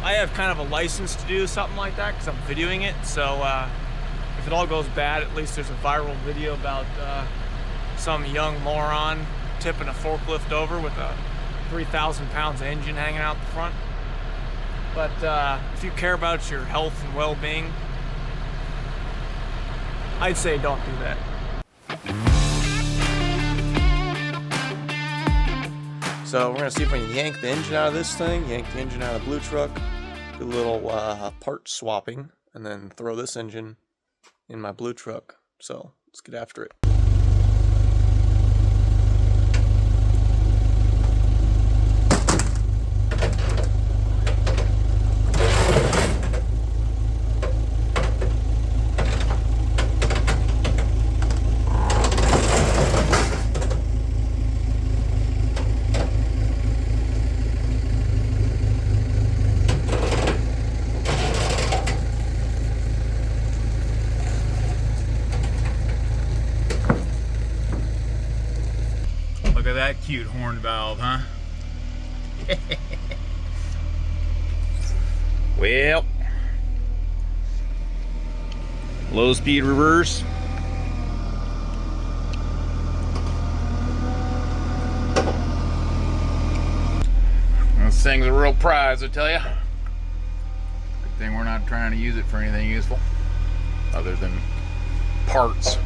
I have kind of a license to do something like that because I'm videoing it. So if it all goes bad, at least there's a viral video about some young moron tipping a forklift over with a 3,000 pounds engine hanging out the front. But if you care about your health and well-being, I'd say don't do that. So we're gonna see if we can yank the engine out of this thing, yank the engine out of the blue truck, do a little part swapping, and then throw this engine in my blue truck. So let's get after it. Look at that cute horn valve, huh? Well, low speed reverse. This thing's a real prize, I tell ya. Good thing we're not trying to use it for anything useful other than parts.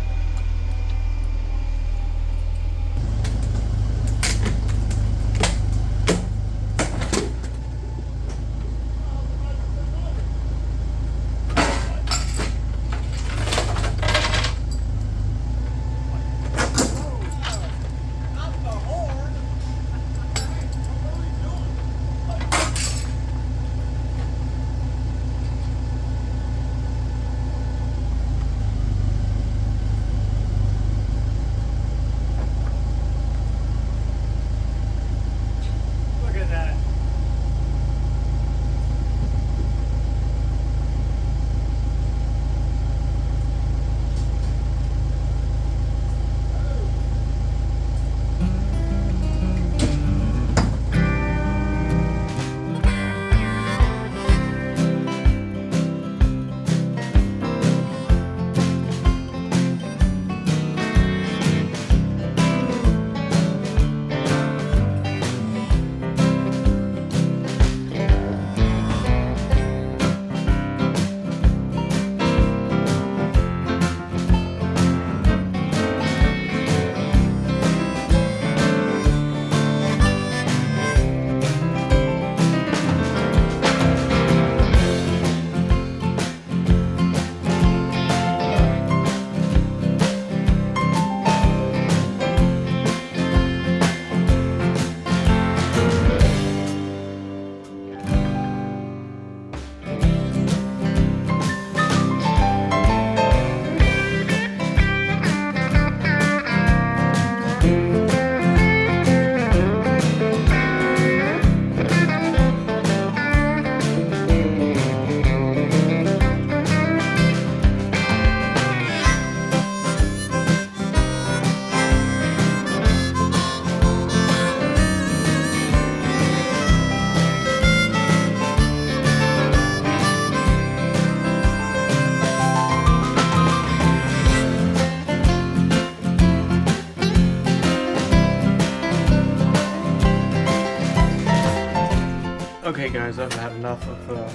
Okay guys, I've had enough of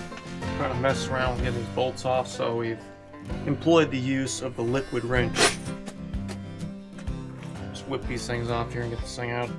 trying to mess around with getting these bolts off, so we've employed the use of the liquid wrench. Just whip these things off here and get this thing out.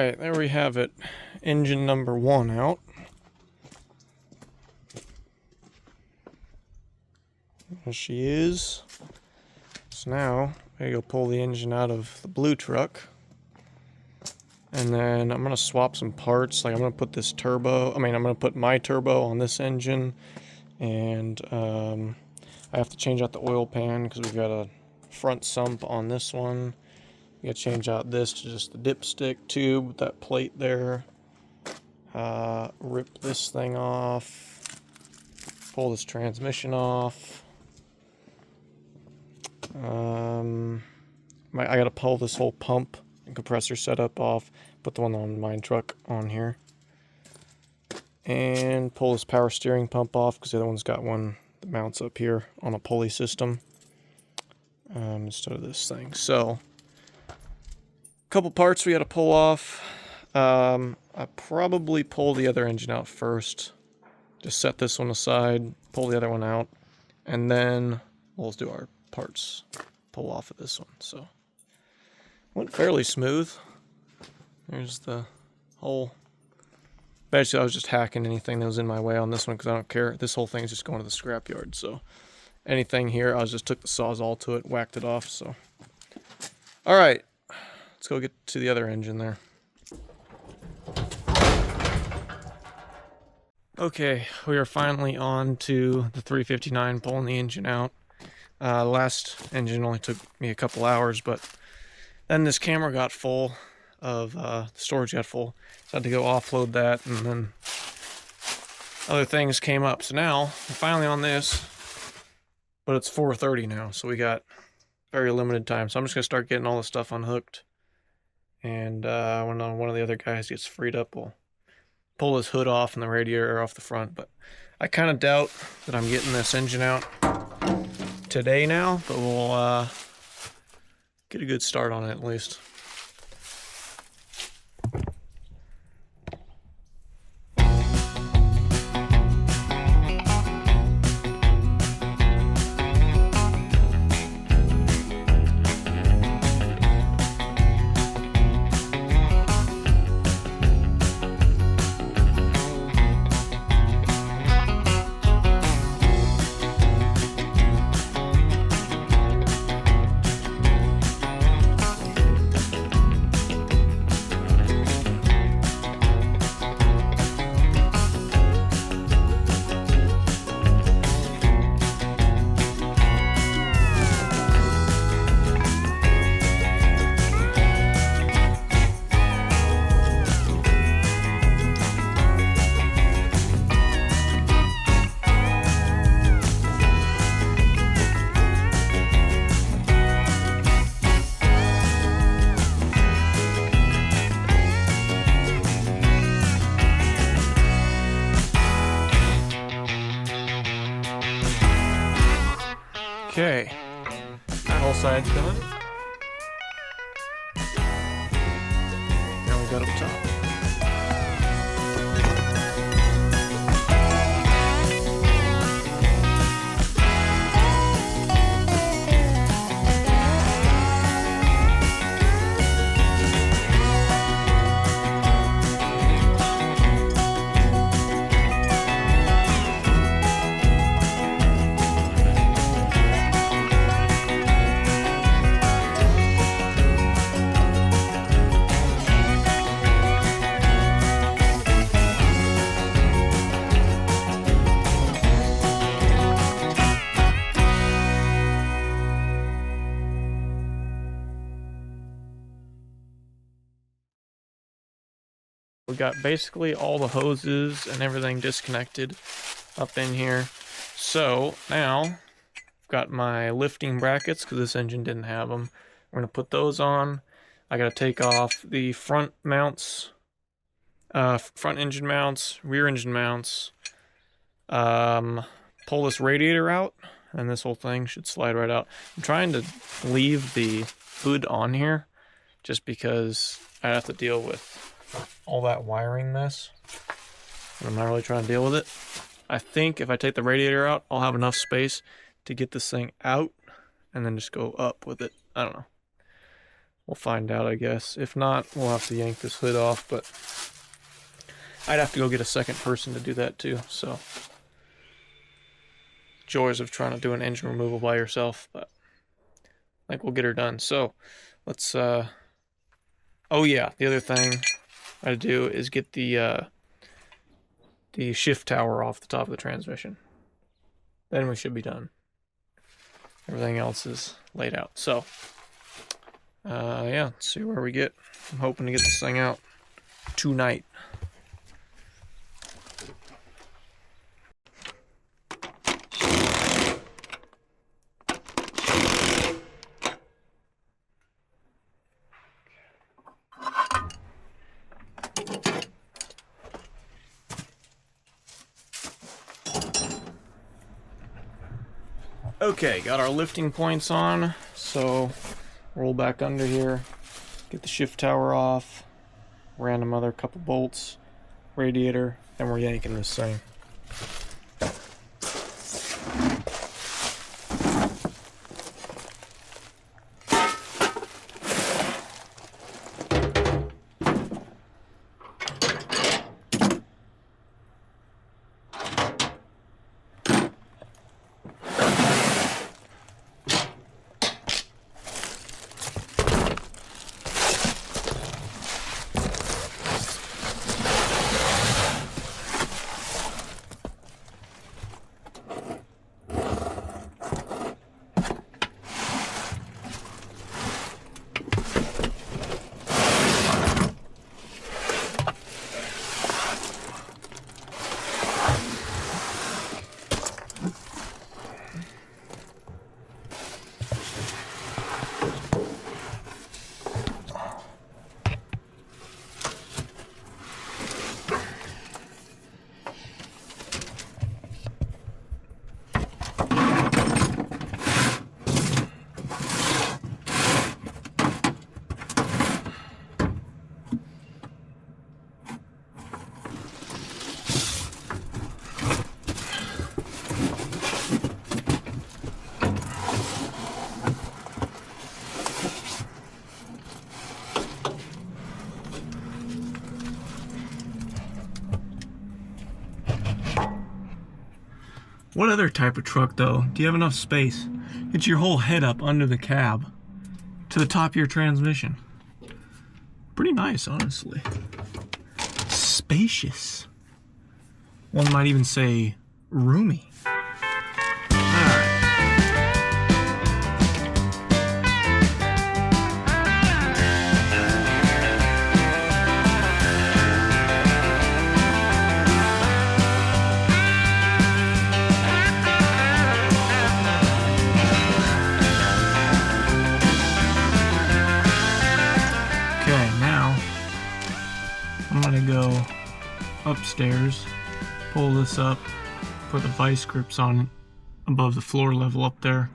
Alright, there we have it. Engine number 1 out. There she is. So now, I go pull the engine out of the blue truck. And then I'm going to swap some parts. Like I'm going to put this turbo, I'm going to put my turbo on this engine. And I have to change out the oil pan because we've got a front sump on this one. We got to change out this to just the dipstick tube with that plate there. Rip this thing off. Pull this transmission off. I got to pull this whole pump and compressor setup off. Put the one on my truck on here. And pull this power steering pump off because the other one's got one that mounts up here on a pulley system instead of this thing. So, a couple parts we got to pull off. I probably pull the other engine out first. Just set this one aside, pull the other one out, and then we'll do our parts pull off of this one. So, went fairly smooth. There's the whole. Basically, I was just hacking anything that was in my way on this one because I don't care. This whole thing is just going to the scrapyard. So, anything here, I just took the Sawzall to it, whacked it off. So, all right, let's go get to the other engine there. Okay, we are finally on to the 359, pulling the engine out. The last engine only took me a couple hours, but then this camera got full of the storage got full, so I had to go offload that, and then other things came up. So now we're finally on this, but it's 4:30 now, so we got very limited time. So I'm just gonna start getting all the stuff unhooked, and when one of the other guys gets freed up, we'll pull his hood off and the radiator off the front. But I kind of doubt that I'm getting this engine out today now, but we'll get a good start on it at least. Okay, that whole side's done. Now we got up top. We got basically all the hoses and everything disconnected up in here. So now I've got my lifting brackets because this engine didn't have them. We're going to put those on. I got to take off the front mounts, front engine mounts, rear engine mounts, pull this radiator out, and this whole thing should slide right out. I'm trying to leave the hood on here just because I have to deal with all that wiring mess, and I'm not really trying to deal with it. I think if I take the radiator out, I'll have enough space to get this thing out and then just go up with it. I don't know. We'll find out, I guess. If not, we'll have to yank this hood off, but I'd have to go get a second person to do that too, so. Joys of trying to do an engine removal by yourself, but I think we'll get her done. So, let's, oh yeah, the other thing I do is get the shift tower off the top of the transmission. Then we should be done. Everything else is laid out, so. Yeah, let's see where we get. I'm hoping to get this thing out tonight. Okay, got our lifting points on, so roll back under here, get the shift tower off, random other couple bolts, radiator, and we're yanking this thing. What other type of truck, though? Do you have enough space? Get your whole head up under the cab to the top of your transmission. Pretty nice, honestly. Spacious. One might even say roomy. Go upstairs, pull this up, put the vice grips on it above the floor level up there,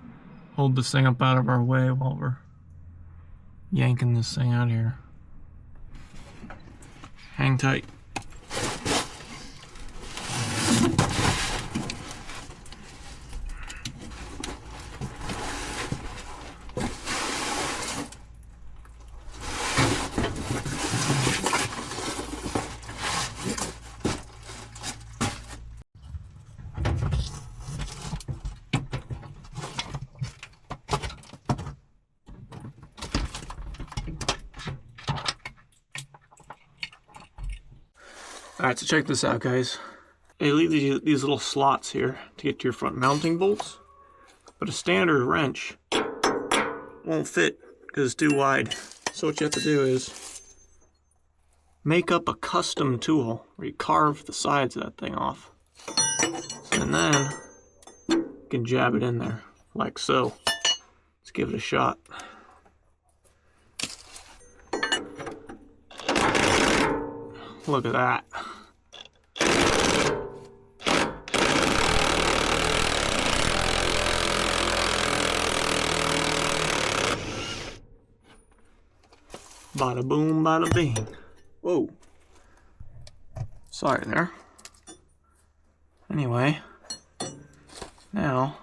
hold this thing up out of our way while we're yanking this thing out here. Hang tight. Alright, so check this out, guys. They leave these little slots here to get to your front mounting bolts, but a standard wrench won't fit because it's too wide. So what you have to do is make up a custom tool where you carve the sides of that thing off. And then you can jab it in there, like so. Let's give it a shot. Look at that. Bada boom, bada bing. Whoa. Sorry there. Anyway, now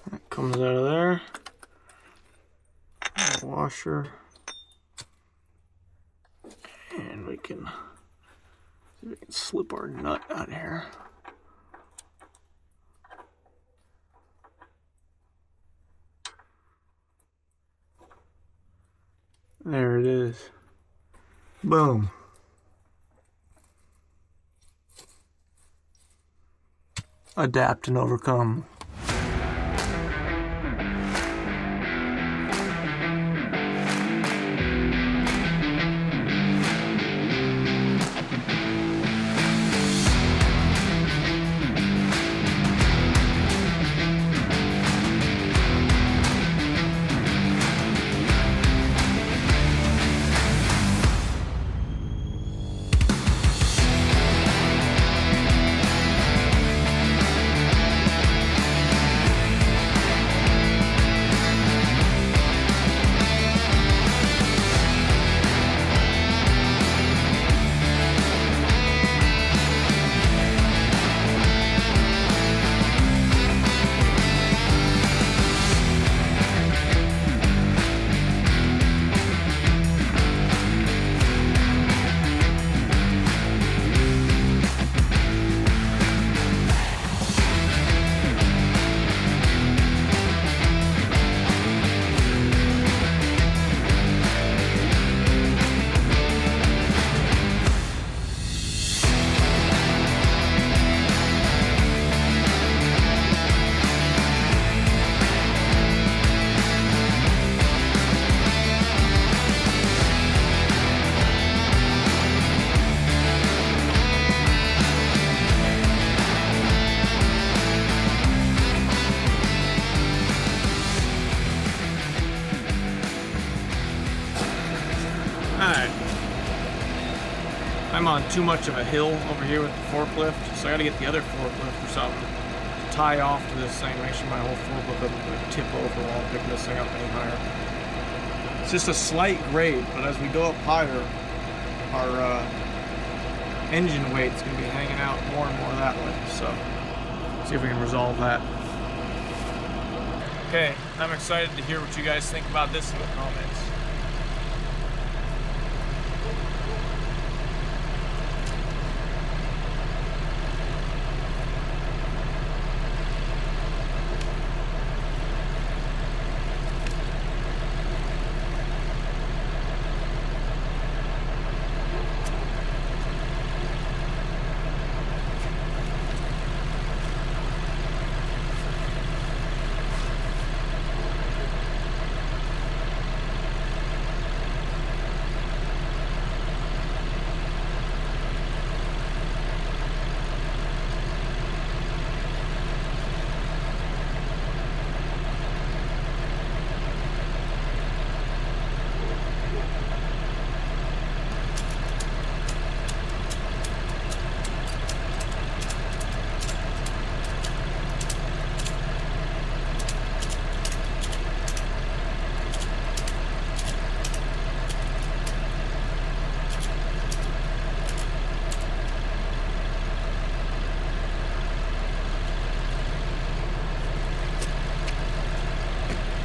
that comes out of there. washer. And we can slip our nut out here. There it is. Boom. Adapt and overcome. Alright. I'm on too much of a hill over here with the forklift, so I gotta get the other forklift or something to tie off to this thing, make sure my whole forklift doesn't like tip over while I'm picking this thing up any higher. It's just a slight grade, but as we go up higher, our engine weight's gonna be hanging out more and more that way, so see if we can resolve that. Okay, I'm excited to hear what you guys think about this in the comments.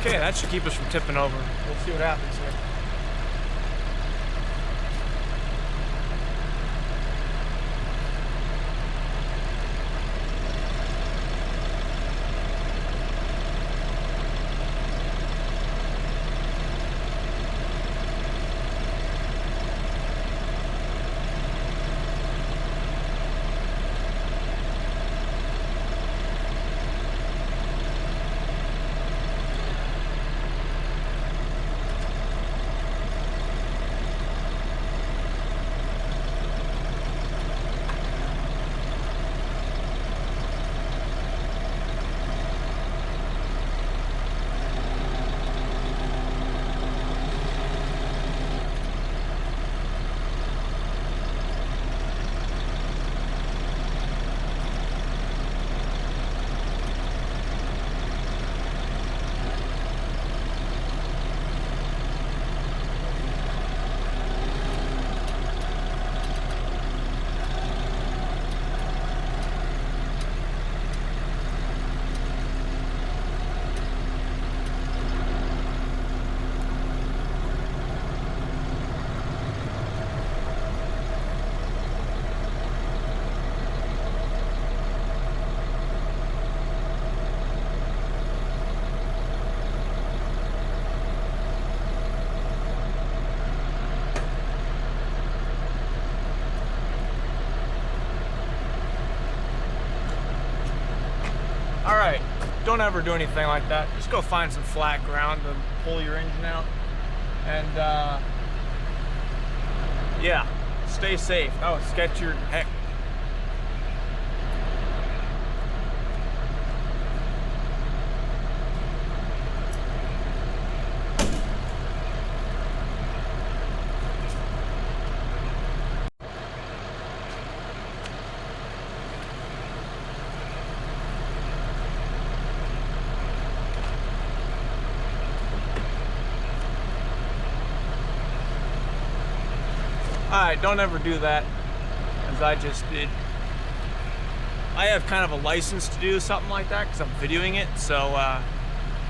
Okay, that should keep us from tipping over. We'll see what happens here. don't ever do anything like that. Just go find some flat ground to pull your engine out. And yeah, stay safe. That was sketchier than heck. Alright, don't ever do that, as I just did. I have kind of a license to do something like that because I'm videoing it, so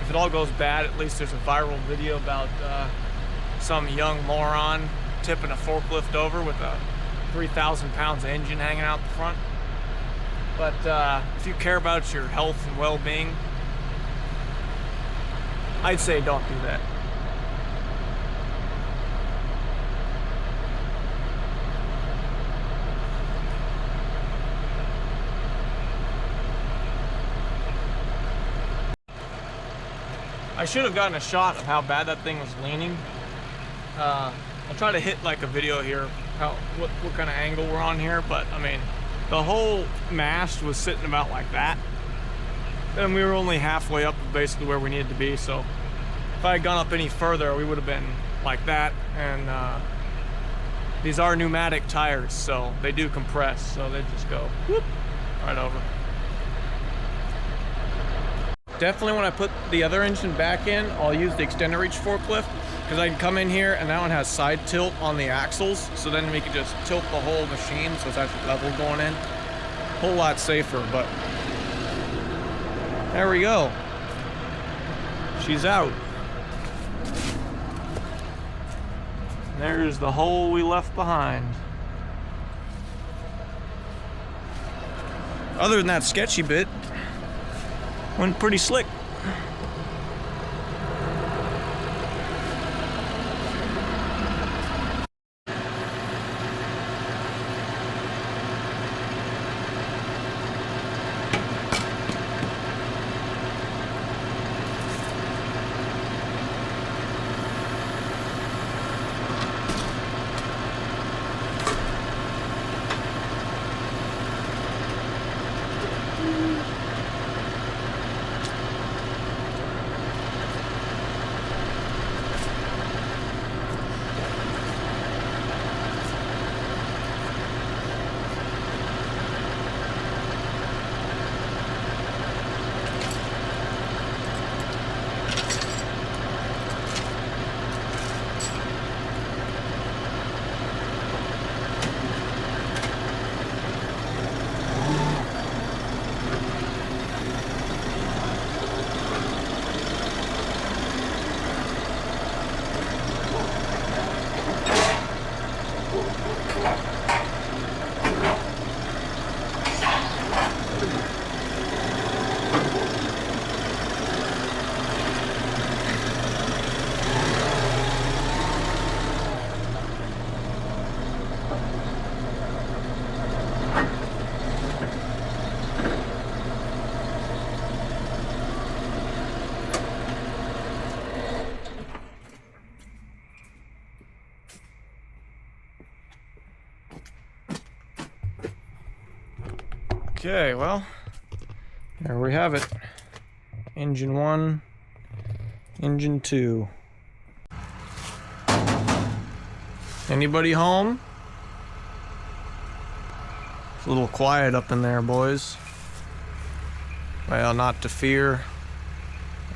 if it all goes bad, at least there's a viral video about some young moron tipping a forklift over with a 3,000 pounds engine hanging out the front. But if you care about your health and well-being, I'd say don't do that. I should have gotten a shot of how bad that thing was leaning. I'll try to hit like a video here, what kind of angle we're on here, but I mean, the whole mast was sitting about like that. And we were only halfway up basically where we needed to be, so if I had gone up any further, we would have been like that. And these are pneumatic tires, so they do compress, so they just go whoop, right over. Definitely when I put the other engine back in, I'll use the extended reach forklift because I can come in here and that one has side tilt on the axles, so then we can just tilt the whole machine so it's actually level going in. Whole lot safer, but there we go. She's out. There's the hole we left behind. Other than that sketchy bit, went pretty slick. Okay, well, there we have it. Engine 1, engine 2. Anybody home? It's a little quiet up in there, boys. Well, not to fear.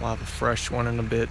We'll have a fresh one in a bit.